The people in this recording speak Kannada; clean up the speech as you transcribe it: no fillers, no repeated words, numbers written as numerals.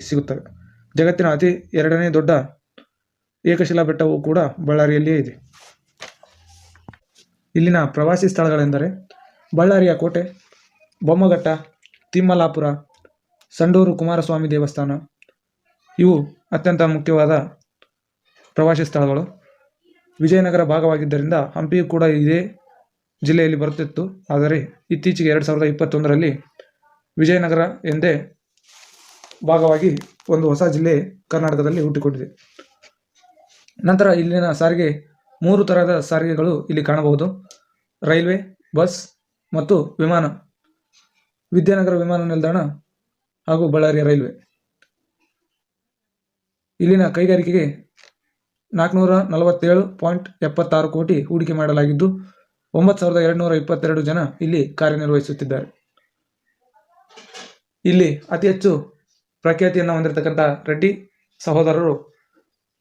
ಸಿಗುತ್ತವೆ. ಜಗತ್ತಿನ ಅತಿ 2ನೇ ದೊಡ್ಡ ಏಕಶಿಲಾ ಬೆಟ್ಟವೂ ಕೂಡ ಬಳ್ಳಾರಿಯಲ್ಲಿಯೇ ಇದೆ. ಇಲ್ಲಿನ ಪ್ರವಾಸಿ ಸ್ಥಳಗಳೆಂದರೆ ಬಳ್ಳಾರಿಯ ಕೋಟೆ, ಬೊಮ್ಮಘಟ್ಟ, ತಿಮ್ಮಲಾಪುರ, ಸಂಡೂರು ಕುಮಾರಸ್ವಾಮಿ ದೇವಸ್ಥಾನ ಇವು ಅತ್ಯಂತ ಮುಖ್ಯವಾದ ಪ್ರವಾಸಿ ಸ್ಥಳಗಳು. ವಿಜಯನಗರ ಭಾಗವಾಗಿದ್ದರಿಂದ ಹಂಪಿಯೂ ಕೂಡ ಇದೇ ಜಿಲ್ಲೆಯಲ್ಲಿ ಬರುತ್ತಿತ್ತು. ಆದರೆ ಇತ್ತೀಚೆಗೆ 2021ರಲ್ಲಿ ವಿಜಯನಗರ ಎಂದೇ ಭಾಗವಾಗಿ ಒಂದು ಹೊಸ ಜಿಲ್ಲೆ ಕರ್ನಾಟಕದಲ್ಲಿ ಹುಟ್ಟಿಕೊಂಡಿದೆ. ನಂತರ ಇಲ್ಲಿನ ಸಾರಿಗೆ 3 ತರಹದ ಸಾರಿಗೆಗಳು ಇಲ್ಲಿ ಕಾಣಬಹುದು: ರೈಲ್ವೆ, ಬಸ್ ಮತ್ತು ವಿಮಾನ. ವಿದ್ಯಾನಗರ ವಿಮಾನ ನಿಲ್ದಾಣ ಹಾಗೂ ಬಳ್ಳಾರಿಯ ರೈಲ್ವೆ. ಇಲ್ಲಿನ ಕೈಗಾರಿಕೆಗೆ 447.76 ಕೋಟಿ ಹೂಡಿಕೆ ಮಾಡಲಾಗಿದ್ದು 9,222 ಜನ ಇಲ್ಲಿ ಕಾರ್ಯನಿರ್ವಹಿಸುತ್ತಿದ್ದಾರೆ. ಇಲ್ಲಿ ಅತಿ ಹೆಚ್ಚು ಪ್ರಖ್ಯಾತಿಯನ್ನು ಹೊಂದಿರತಕ್ಕಂಥ ರೆಡ್ಡಿ ಸಹೋದರರು